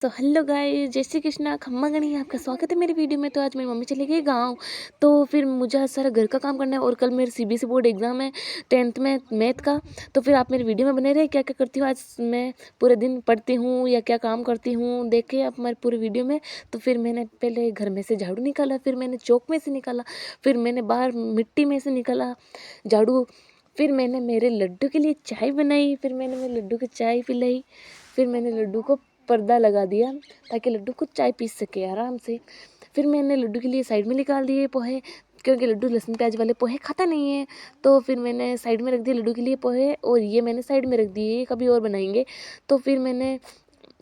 तो hello guys, जय श्री कृष्णा, खम्मा गणी, आपका स्वागत है मेरी वीडियो में। तो आज मेरी मम्मी चली गई गांव, तो फिर मुझे आज सारा घर का काम करना है और कल मेरे सीबीएसई बोर्ड एग्जाम है 10th में मैथ का। तो फिर आप मेरी वीडियो में बने रहे, क्या क्या करती हूँ आज मैं, पूरे दिन पढ़ती हूँ या क्या काम करती हूँ, देखिए आप हमारी पूरी वीडियो में। तो फिर मैंने पहले घर में से झाड़ू निकाला, फिर मैंने चौक में से निकाला, फिर मैंने बाहर मिट्टी में से निकाला झाड़ू, फिर मैंने मेरे लड्डू के लिए चाय बनाई, फिर मैंने मेरे लड्डू को चाय पिलाई, फिर मैंने लड्डू को पर्दा लगा दिया ताकि लड्डू खुद चाय पी सके आराम से। फिर मैंने लड्डू के लिए साइड में निकाल दिए पोहे, क्योंकि लड्डू लहसुन प्याज वाले पोहे खाता नहीं है। तो फिर मैंने साइड में रख दिए लड्डू के लिए पोहे, और ये मैंने साइड में रख दिए, ये कभी और बनाएंगे। तो फिर मैंने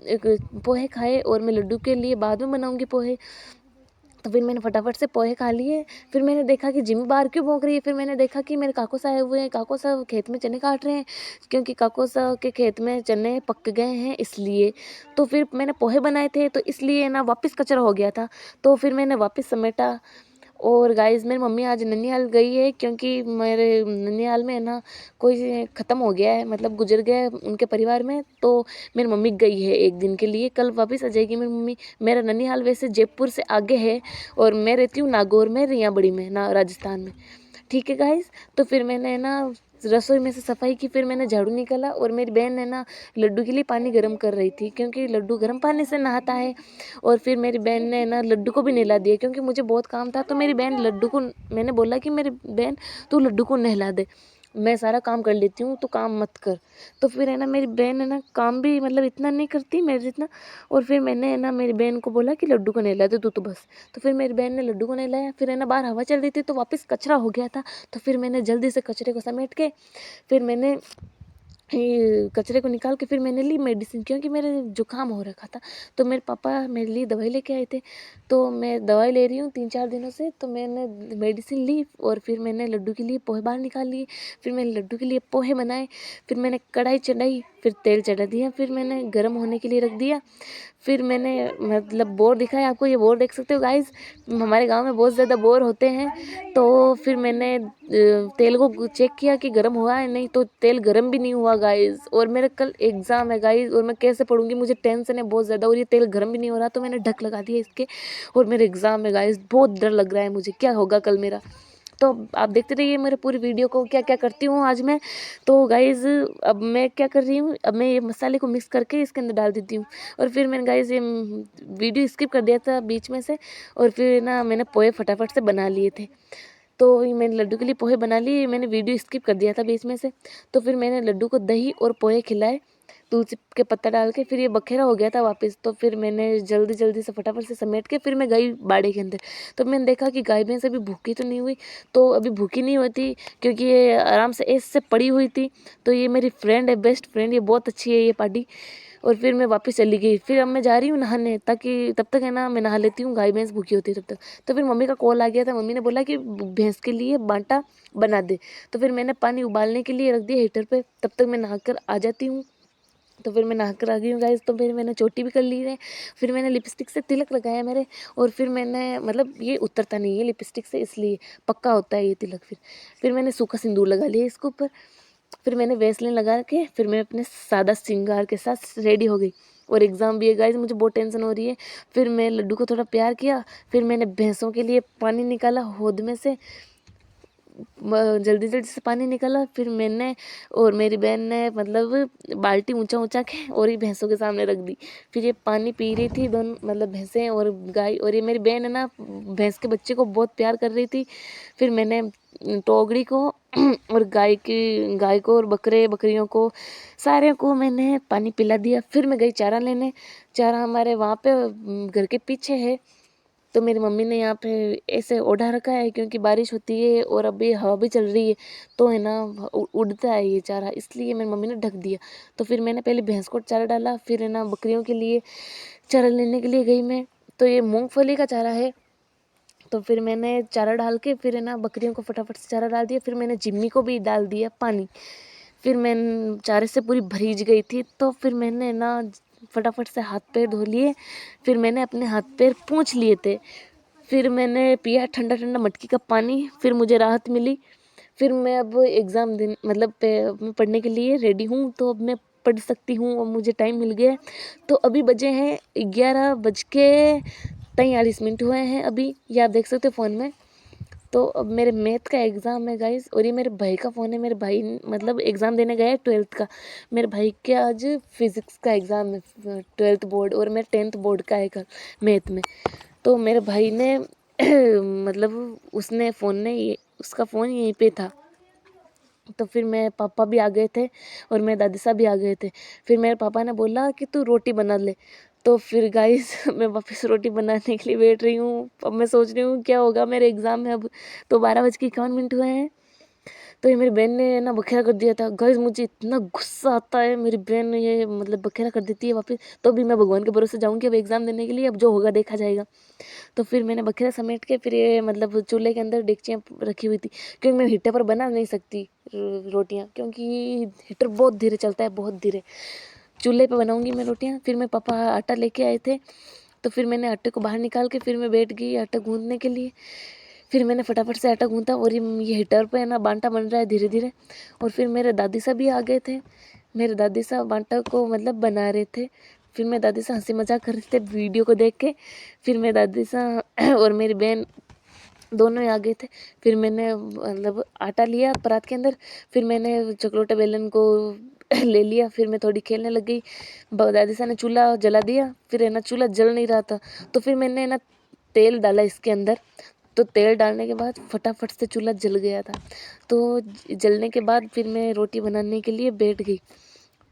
एक पोहे खाए, और मैं लड्डू के लिए बाद में बनाऊंगी पोहे। तो फिर मैंने फटाफट से पोहे खा लिए। फिर मैंने देखा कि जिम्मी बाहर क्यों भौंक रही है। फिर मैंने देखा कि मेरे काको साहब आए हुए हैं, काको साहब खेत में चने काट रहे हैं, क्योंकि काको साहब के खेत में चने पक गए हैं इसलिए। तो फिर मैंने पोहे बनाए थे, तो इसलिए ना वापस कचरा हो गया था, तो फिर मैंने वापस समेटा। और गाइस, मेरी मम्मी आज ननिहाल गई है, क्योंकि मेरे ननिहाल में है ना कोई ख़त्म हो गया है, मतलब गुजर गया है उनके परिवार में। तो मेरी मम्मी गई है एक दिन के लिए, कल वापस आ जाएगी मेरी मम्मी। मेरा ननिहाल वैसे जयपुर से आगे है, और मैं रहती हूँ नागौर में, रिया बड़ी में ना, राजस्थान में। ठीक है गाइस, तो फिर मैंने ना रसोई में से सफाई की, फिर मैंने झाड़ू निकाला, और मेरी बहन है ना लड्डू के लिए पानी गर्म कर रही थी, क्योंकि लड्डू गर्म पानी से नहाता है। और फिर मेरी बहन ने ना लड्डू को भी नहला दिया, क्योंकि मुझे बहुत काम था। तो मेरी बहन लड्डू को, मैंने बोला कि मेरी बहन तू लड्डू को नहला दे, मैं सारा काम कर लेती हूँ, तो काम मत कर। तो फिर है ना मेरी बहन है ना काम भी मतलब इतना नहीं करती मेरे जितना। और फिर मैंने है ना मेरी बहन को बोला कि लड्डू को नहला दे तू तो बस। तो फिर मेरी बहन ने लड्डू को नहलाया। फिर है ना बाहर हवा चल रही थी, तो वापस कचरा हो गया था। तो फिर मैंने जल्दी से कचरे को समेट के, फिर मैंने ये कचरे को निकाल के, फिर मैंने ली मेडिसिन, क्योंकि मेरे जुकाम हो रखा था। तो मेरे पापा मेरे लिए दवाई लेके आए थे, तो मैं दवाई ले रही हूँ 3-4 दिनों से। तो मैंने मेडिसिन ली, और फिर मैंने लड्डू के लिए पोहे बाहर निकाल लिए। फिर मैंने लड्डू के लिए पोहे बनाए, फिर मैंने कढ़ाई चढ़ाई, फिर तेल चढ़ा दिया, फिर मैंने गर्म होने के लिए रख दिया। फिर मैंने मतलब बोर दिखाया आपको, ये बोर देख सकते हो गाइस, हमारे गांव में बहुत ज़्यादा बोर होते हैं। तो फिर मैंने तेल को चेक किया कि गर्म हुआ है नहीं, तो तेल गर्म भी नहीं हुआ गाइस। और मेरा कल एग्ज़ाम है गाइस, और मैं कैसे पढ़ूंगी, मुझे टेंशन है बहुत ज़्यादा, और ये तेल गर्म भी नहीं हो रहा। तो मैंने ढक लगा दिया इसके, और मेरे एग्ज़ाम है गाइस, बहुत डर लग रहा है मुझे, क्या होगा कल मेरा। तो आप देखते रहिए मेरे पूरी वीडियो को, क्या क्या करती हूँ आज मैं। तो गाइज़, अब मैं क्या कर रही हूँ, अब मैं ये मसाले को मिक्स करके इसके अंदर डाल देती हूँ। और फिर मैंने गाइज़ ये वीडियो स्किप कर दिया था बीच में से, और फिर ना मैंने पोहे फटाफट से बना लिए थे। तो ये मैंने लड्डू के लिए पोहे बना लिए, मैंने वीडियो स्किप कर दिया था बीच में से। तो फिर मैंने लड्डू को दही और पोहे खिलाए तुलसी के पत्ता डाल के, फिर ये बखेरा हो गया था वापस। तो फिर मैंने जल्दी जल्दी से फटाफट से समेट के, फिर मैं गई बाड़े के अंदर। तो मैंने देखा कि गाय भैंस अभी भूखी तो नहीं हुई, तो अभी भूखी नहीं होती, क्योंकि ये आराम से ऐसे पड़ी हुई थी। तो ये मेरी फ्रेंड है, बेस्ट फ्रेंड, ये बहुत अच्छी है ये पार्टी। और फिर मैं वापस चली गई, फिर अब मैं जा रही हूँ नहाने, ताकि तब तक है ना मैं नहा लेती हूँ, गाय भैंस भूखी होती है तब तक। तो फिर मम्मी का कॉल आ गया था, मम्मी ने बोला कि भैंस के लिए बांटा बना दे। तो फिर मैंने पानी उबालने के लिए रख दिया हीटर पे, तब तक मैं नहाकर आ जाती हूँ। तो फिर मैं नहाकर आ गई हूँ गाइस। तो फिर मैंने चोटी भी कर ली है, फिर मैंने लिपस्टिक से तिलक लगाया मेरे। और फिर मैंने मतलब ये उतरता नहीं है लिपस्टिक से, इसलिए पक्का होता है ये तिलक। फिर मैंने सूखा सिंदूर लगा लिया इसके ऊपर। फिर मैंने वैसलीन लगा के, फिर मैं अपने सादा श्रृंगार के साथ रेडी हो गई। और एग्ज़ाम भी है गाइस, मुझे बहुत टेंशन हो रही है। फिर मैं लड्डू को थोड़ा प्यार किया, फिर मैंने भैंसों के लिए पानी निकाला होद में से, जल्दी जल्दी से पानी निकाला। फिर मैंने और मेरी बहन ने मतलब बाल्टी ऊंचा ऊंचा के और ये भैंसों के सामने रख दी। फिर ये पानी पी रही थी दोनों, मतलब भैंसें और गाय। और ये मेरी बहन है ना भैंस के बच्चे को बहुत प्यार कर रही थी। फिर मैंने टोगड़ी को और गाय को और बकरियों को, सारे को मैंने पानी पिला दिया। फिर मैं गई चारा लेने। चारा हमारे वहाँ पे घर के पीछे है। तो मेरी मम्मी ने यहाँ पे ऐसे ओढ़ा रखा है, क्योंकि बारिश होती है और अभी हवा भी चल रही है, तो है ना उड़ता है ये चारा, इसलिए मेरी मम्मी ने ढक दिया। तो फिर मैंने पहले भैंस को चारा डाला, फिर है ना बकरियों के लिए चारा लेने के लिए गई मैं। तो ये मूंगफली का चारा है। तो फिर मैंने चारा डाल के, फिर है ना बकरियों को फटाफट से चारा डाल दिया। फिर मैंने जिम्मी को भी डाल दिया पानी। फिर मैं चारे से पूरी भरीज गई थी, तो फिर मैंने ना फटाफट से हाथ पैर धो लिए। फिर मैंने अपने हाथ पैर पोंछ लिए थे। फिर मैंने पिया ठंडा ठंडा मटकी का पानी, फिर मुझे राहत मिली। फिर मैं अब एग्ज़ाम दिन मतलब मैं पढ़ने के लिए रेडी हूँ। तो अब मैं पढ़ सकती हूँ और मुझे टाइम मिल गया है। तो अभी बजे हैं 11:43 हुए हैं अभी, ये आप देख सकते हो फ़ोन में। तो अब मेरे मैथ का एग्ज़ाम है गाइस, और ये मेरे भाई का फ़ोन है। मेरे भाई मतलब एग्ज़ाम देने गया है 12th का। मेरे भाई के आज फिज़िक्स का एग्ज़ाम है, 12th बोर्ड, और मेरे 10th बोर्ड का है कल मैथ में। तो मेरे भाई ने मतलब उसने फ़ोन ने उसका फ़ोन यहीं पे था। तो फिर मेरे पापा भी आ गए थे और मेरे दादी साहब भी आ गए थे। फिर मेरे पापा ने बोला कि तू रोटी बना ले। तो फिर गाइस मैं वापस रोटी बनाने के लिए बैठ रही हूँ। अब मैं सोच रही हूँ क्या होगा, मेरे एग्ज़ाम में अब तो 12:51 हुए हैं। तो ये मेरी बहन ने ना बखेरा कर दिया था गाइस। मुझे इतना गुस्सा आता है, मेरी बहन ने ये मतलब बखेरा कर देती है वापस। तो भी मैं भगवान के भरोसे जाऊँगी अब एग्ज़ाम देने के लिए, अब जो होगा देखा जाएगा। तो फिर मैंने बखेरा समेट के फिर ये मतलब चूल्हे के अंदर डेगचियाँ रखी हुई थी, क्योंकि मैं हीटर पर बना नहीं सकती रोटियाँ, क्योंकि हीटर बहुत धीरे चलता है, बहुत धीरे। चूल्हे पे बनाऊंगी मैं रोटियाँ। फिर मेरे पापा आटा लेके आए थे, तो फिर मैंने आटे को बाहर निकाल के फिर मैं बैठ गई आटा गूँथने के लिए। फिर मैंने फटाफट से आटा गूँथा, और ये हीटर पे है ना बांटा बन रहा है धीरे धीरे। और फिर मेरे दादी साहब भी आ गए थे। मेरे दादी साहब बांटा को मतलब बना रहे थे। फिर मेरे दादी साहब हंसी मजाक कर रहे थे वीडियो को देख के। फिर मेरे दादी साहब और मेरी बहन दोनों ही आ गए थे। फिर मैंने मतलब आटा लिया परात के अंदर। फिर मैंने चकलोटे बेलन को ले लिया। फिर मैं थोड़ी खेलने लग गई। दादी साहब ने चूल्हा जला दिया। फिर है ना चूल्हा जल नहीं रहा था, तो फिर मैंने ना तेल डाला इसके अंदर। तो तेल डालने के बाद फटाफट से चूल्हा जल गया था। तो जलने के बाद फिर मैं रोटी बनाने के लिए बैठ गई।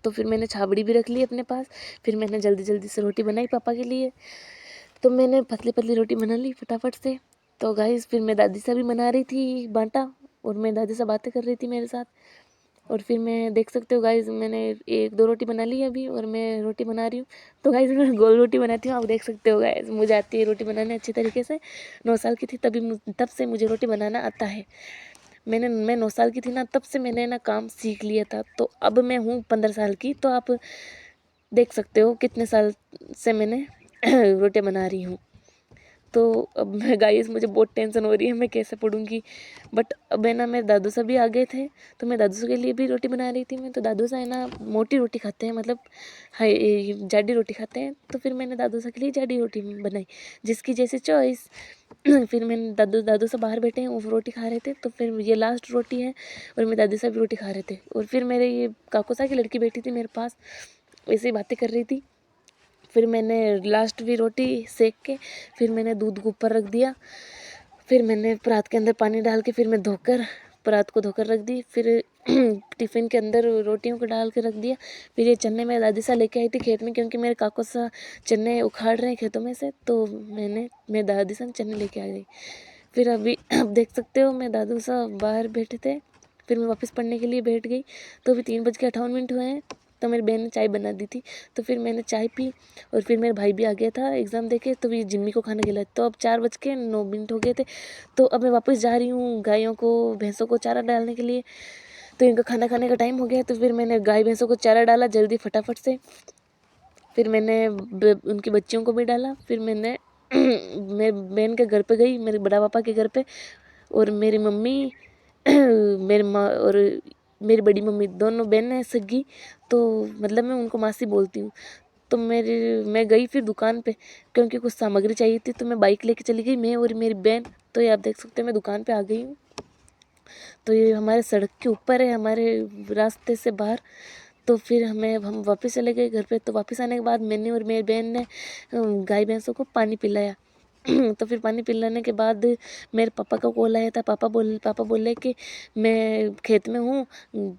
तो फिर मैंने छाबड़ी भी रख ली अपने पास। फिर मैंने जल्दी जल्दी से रोटी बनाई पापा के लिए। तो मैंने पतली पतली रोटी बना ली फटाफट से। तो गाइस फिर मैं दादी से भी बना रही थी बांटा, और मैं दादी से बातें कर रही थी मेरे साथ। और फिर मैं देख सकते हो गाइस मैंने 1-2 रोटी बना ली है अभी, और मैं रोटी बना रही हूँ। तो गाइस मैं गोल रोटी बनाती हूँ, आप देख सकते हो गाइस मुझे आती है रोटी बनाने अच्छी तरीके से। 9 साल की थी तब से मुझे रोटी बनाना आता है। मैं 9 साल की थी ना, तब से मैंने ना काम सीख लिया था। तो अब मैं हूँ 15 साल की, तो आप देख सकते हो कितने साल से मैंने रोटी बना रही हूँ। तो अब मैं गाइस मुझे बहुत टेंशन हो रही है, मैं कैसे पढ़ूँगी। बट अब है ना मेरे दादू साहब भी आ गए थे, तो मैं दादू साहब के लिए भी रोटी बना रही थी मैं। तो दादू साहब है ना मोटी रोटी खाते हैं, मतलब हाई जाडी रोटी खाते हैं। तो फिर मैंने दादू साहब के लिए जाडी रोटी बनाई, जिसकी जैसी चॉइस। फिर मैंने दादू साहब बाहर बैठे हैं, वो रोटी खा रहे थे। तो फिर ये लास्ट रोटी है, और मेरे दादी साहब भी रोटी खा रहे थे। और फिर मेरे ये काकू साहब की लड़की बैठी थी मेरे पास, वैसे ही बातें कर रही थी। फिर मैंने लास्ट भी रोटी सेक के फिर मैंने दूध को ऊपर रख दिया। फिर मैंने परात के अंदर पानी डाल के फिर मैं परात को धोकर रख दी। फिर टिफ़िन के अंदर रोटियों को डाल के रख दिया। फिर ये चने मेरी दादी सा लेके आई थी खेत में, क्योंकि मेरे काकू सा चने उखाड़ रहे हैं खेतों में से। तो मेरी दादी सा चने लेके आ गई। फिर अभी आप देख सकते हो मेरे दादू सा बाहर बैठे थे। फिर मैं वापस पढ़ने के लिए बैठ गई। तो अभी 3:58 हुए हैं। तो मेरी बहन ने चाय बना दी थी, तो फिर मैंने चाय पी। और फिर मेरा भाई भी आ गया था एग्ज़ाम देके, तो ये जिम्मी को खाना खिलाया। तो अब 4:09 हो गए थे। तो अब मैं वापस जा रही हूँ गायों को भैंसों को चारा डालने के लिए। तो इनका खाना खाने का टाइम हो गया, तो फिर मैंने गाय भैंसों को चारा डाला जल्दी फटाफट से। फिर मैंने उनकी बच्चियों को भी डाला। फिर मैंने मेरी बहन के घर पे गई, मेरे बड़ा पापा के घर पे। और मेरी मम्मी मेरी माँ और मेरी बड़ी मम्मी दोनों बहन हैं सगी, तो मतलब मैं उनको मासी बोलती हूँ। तो मैं गई फिर दुकान पे, क्योंकि कुछ सामग्री चाहिए थी। तो मैं बाइक लेके चली गई, मैं और मेरी बहन। तो ये आप देख सकते हैं मैं दुकान पे आ गई हूँ। तो ये हमारे सड़क के ऊपर है, हमारे रास्ते से बाहर। तो फिर हम वापस चले गए घर पे। तो वापस आने के बाद मैंने और मेरी बहन ने गाय भैंसों को पानी पिलाया। तो फिर पानी पिलाने के बाद मेरे पापा का कॉल आया था। पापा बोले कि मैं खेत में हूँ,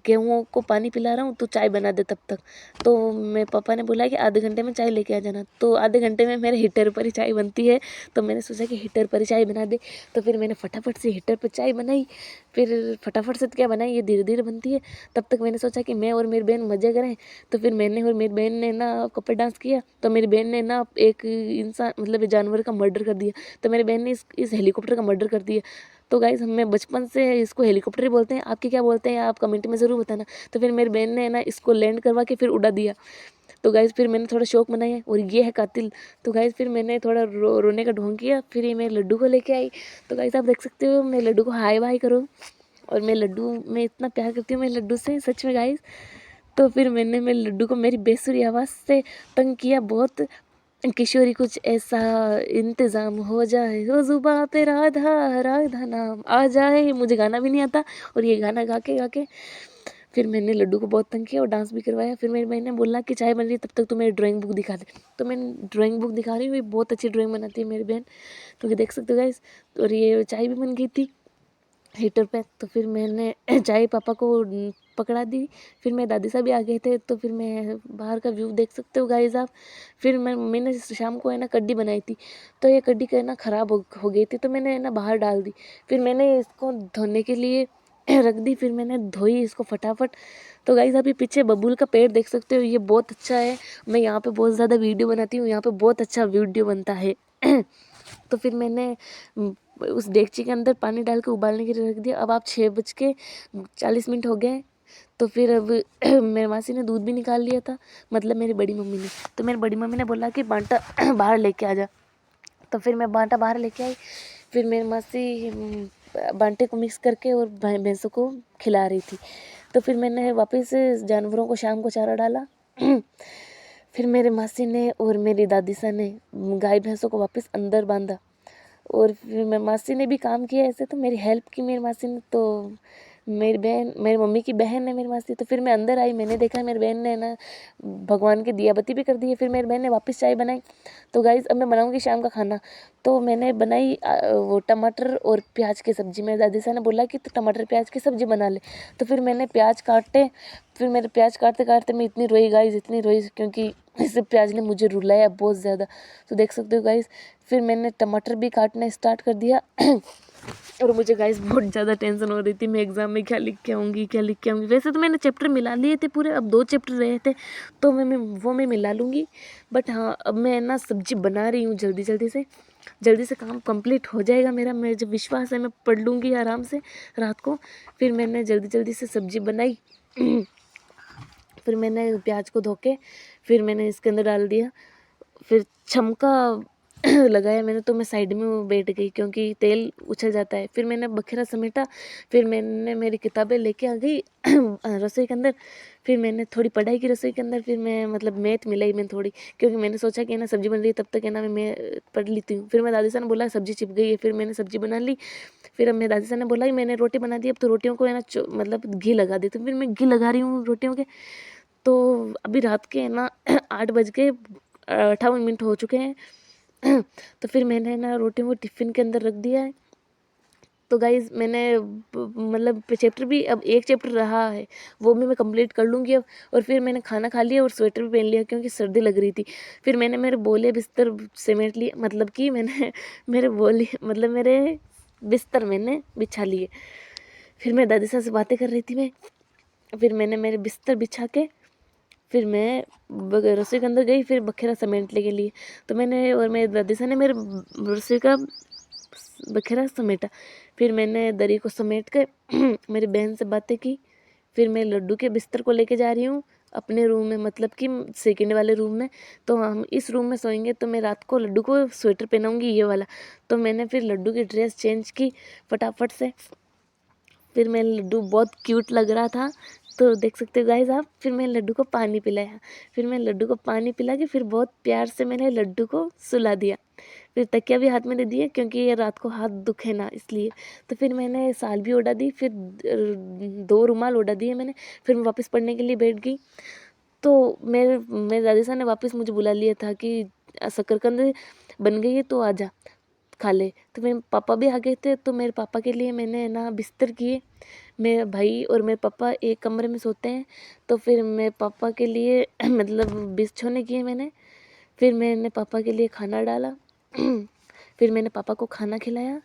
गेहूँ को पानी पिला रहा हूँ, तो चाय बना दे तब तक। तो मेरे पापा ने बोला कि आधे घंटे में चाय लेके आ जाना। तो आधे घंटे में मेरे हीटर पर ही चाय बनती है, तो मैंने सोचा कि हीटर पर ही चाय बना दे। तो फिर मैंने फटाफट से हीटर पर चाय बनाई। फिर फटाफट से तो क्या बनाई, ये धीरे धीरे बनती है। तब तक मैंने सोचा कि मैं और मेरी बहन मज़े करें। तो फिर मैंने और मेरी बहन ने ना कपल डांस किया। तो मेरी बहन ने ना एक इंसान मतलब जानवर का मर्डर कर दिया। तो मेरी बहन ने इस हेलीकॉप्टर का मर्डर कर दिया। तो गाइस हमें बचपन से इसको हेलीकॉप्टर ही बोलते हैं, आपके क्या बोलते हैं आप कमेंट में ज़रूर बताना। तो फिर मेरी बहन ने ना इसको लैंड करवा के फिर उड़ा दिया। तो गाइस फिर मैंने थोड़ा शौक मनाया, और ये है कातिल। तो गाइस फिर मैंने थोड़ा रोने का ढोंग किया। फिर ये मैं लड्डू को लेके आई। तो गाइस आप देख सकते हो मैं लड्डू को हाय बाय करो, और मैं इतना प्यार करती हूँ मैं लड्डू से, सच में गाइस। तो फिर मैंने मेरे लड्डू को मेरी बेसुरी आवाज़ से तंग किया बहुत। किशोरी कुछ ऐसा इंतज़ाम हो जाए, हो ज़ुबां पे राधा राधा नाम आ जाए। मुझे गाना भी नहीं आता और ये गाना गा के फिर मैंने लड्डू को बहुत तंग किया और डांस भी करवाया। फिर मेरी बहन ने बोला कि चाय बन रही है तब तक तू मेरी ड्राइंग बुक दिखा दे। तो मैं ड्राइंग बुक दिखा रही हूँ, ये बहुत अच्छी ड्राइंग बनाती है मेरी बहन, तो ये देख सकते हो गाइस। और ये चाय भी बन गई थी हीटर पे। तो फिर मैंने चाय पापा को पकड़ा दी। फिर मेरे दादी साहब भी आ गए थे, तो फिर मैं बाहर का व्यू देख सकते हो गाइस आप। फिर मम्मी ने शाम को है ना कड्डी बनाई थी, तो ये कड्डी है ना ख़राब हो गई थी, तो मैंने है ना बाहर डाल दी। फिर मैंने इसको धोने के लिए रख दी। फिर मैंने धोई इसको फटाफट। तो गाइस आप ये पीछे बबूल का पेड़ देख सकते हो, ये बहुत अच्छा है। मैं यहाँ पे बहुत ज़्यादा वीडियो बनाती हूँ, यहाँ पे बहुत अच्छा वीडियो बनता है। तो फिर मैंने उस डेगची के अंदर पानी डाल के उबालने के लिए रख दिया। अब आप 6:40 हो गए। तो फिर अब मेरी मासी ने दूध भी निकाल लिया था, मतलब मेरी बड़ी मम्मी ने। तो मेरी बड़ी मम्मी ने बोला कि बांटा बाहर लेके आ जा। तो फिर मैं बांटा बाहर लेके आई। फिर मेरी मासी बांटे को मिक्स करके और भैंसों को खिला रही थी। तो फिर मैंने वापस जानवरों को शाम को चारा डाला। फिर मेरे मासी ने और मेरी दादी सा ने गाय भैंसों को वापस अंदर बांधा। और फिर मेरी मासी ने भी काम किया ऐसे, तो मेरी हेल्प की मेरी मासी ने। तो मेरी मम्मी की बहन है मेरी मासी। तो फिर मैं अंदर आई, मैंने देखा मेरी बहन ने ना भगवान की दिया बत्ती भी कर दी है। फिर मेरी बहन ने वापस चाय बनाई। तो गाइस अब मैं बनाऊंगी शाम का खाना। तो मैंने बनाई वो टमाटर और प्याज की सब्ज़ी। मेरी दादी साहब ने बोला कि तो टमाटर प्याज की सब्ज़ी बना ले। तो फिर मैंने प्याज काटे। फिर मेरे प्याज काटते काटते मैं इतनी रोई गाइस, इतनी रोई, क्योंकि इस प्याज ने मुझे रुलाया बहुत ज़्यादा। तो देख सकते हो गाइस। फिर मैंने टमाटर भी काटना स्टार्ट कर दिया। और मुझे गाइस बहुत ज़्यादा टेंशन हो रही थी, मैं एग्ज़ाम में क्या लिख के आऊँगी। वैसे तो मैंने चैप्टर मिला लिए थे पूरे, अब 2 चैप्टर रहे थे, तो मैं मिला लूँगी। बट हाँ, अब मैं ना सब्ज़ी बना रही हूँ जल्दी से काम कंप्लीट हो जाएगा मेरा। मुझे जब विश्वास है मैं पढ़ लूँगी आराम से रात को। फिर मैंने जल्दी से सब्ज़ी बनाई। फिर मैंने प्याज को धो के फिर मैंने इसके अंदर डाल दिया। फिर छमका लगाया मैंने, तो मैं साइड में बैठ गई क्योंकि तेल उछल जाता है। फिर मैंने बखेरा समेटा। फिर मैंने मेरी किताबें लेके आ गई रसोई के अंदर। फिर मैंने थोड़ी पढ़ाई की रसोई के अंदर। फिर मैं मतलब मैथ मिलाई मैं थोड़ी, क्योंकि मैंने सोचा कि ना सब्जी बन रही है तब तक है ना मैं पढ़ लेती हूँ। फिर मैं दादी साहब ने बोला सब्जी चिप गई है, फिर मैंने सब्जी बना ली। फिर अब मेरे दादी साहब ने बोला कि मैंने रोटी बना दी, अब तो रोटियों को है ना मतलब घी लगा देती हूँ। फिर मैं घी लगा रही हूँ रोटियों के। तो अभी रात के है ना 8:58 हो चुके हैं। तो फिर मैंने ना रोटियों को टिफ़िन के अंदर रख दिया है। तो गाइज़ मैंने मतलब चैप्टर भी अब 1 चैप्टर रहा है, वो भी मैं कंप्लीट कर लूँगी अब। और फिर मैंने खाना खा लिया और स्वेटर भी पहन लिया क्योंकि सर्दी लग रही थी। फिर मैंने मेरे बोले बिस्तर समेट लिए, मतलब कि मैंने मेरे बिस्तर मैंने बिछा लिए। फिर मैं दादी साहब से बातें कर रही थी मैं। फिर मैंने मेरे बिस्तर बिछा के फिर मैं रसोई के अंदर गई, फिर बखेरा समेटने के लिए। तो मैंने और मेरे दादी साहब ने मेरे रसोई का बखेरा समेटा। फिर मैंने दरी को समेट कर मेरी बहन से बातें की। फिर मैं लड्डू के बिस्तर को लेके जा रही हूँ अपने रूम में, मतलब कि सेकंड वाले रूम में। तो हम इस रूम में सोएंगे, तो मैं रात को लड्डू को स्वेटर पहनाऊँगी ये वाला। तो मैंने फिर लड्डू की ड्रेस चेंज की फटाफट से। फिर मैं लड्डू बहुत क्यूट लग रहा था, तो देख सकते हो गाइस आप। फिर मैं लड्डू को पानी पिलाया। फिर मैं लड्डू को पानी पिला के फिर बहुत प्यार से मैंने लड्डू को सुला दिया। फिर तकिया भी हाथ में दे दिया क्योंकि ये रात को हाथ दुखे ना इसलिए। तो फिर मैंने साल भी ओढ़ा दी, फिर 2 रुमाल ओढ़ा दिए मैंने। फिर मैं वापस पढ़ने के लिए बैठ गई। तो मेरे दादी साहब ने वापस मुझे बुला लिया था कि शकरकंद बन गई है तो आजा खा ले। तो मेरे पापा भी आ गए थे, तो मेरे पापा के लिए मैंने ना बिस्तर किए। मेरे भाई और मेरे पापा एक कमरे में सोते हैं, तो फिर मेरे पापा के लिए मतलब बिछौने किए मैंने। फिर मैंने पापा के लिए खाना डाला। फिर मैंने पापा को खाना खिलाया।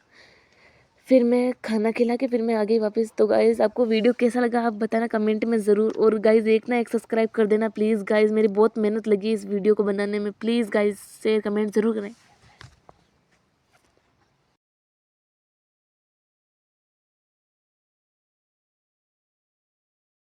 फिर मैं खाना खिला के फिर मैं आ गई वापस। तो गाइज़ आपको वीडियो कैसा लगा आप बताना कमेंट में ज़रूर। और गाइज़ एक सब्सक्राइब कर देना प्लीज़ गाइज़, मेरी बहुत मेहनत लगी इस वीडियो को बनाने में। प्लीज़ गाइज़ शेयर कमेंट ज़रूर करें।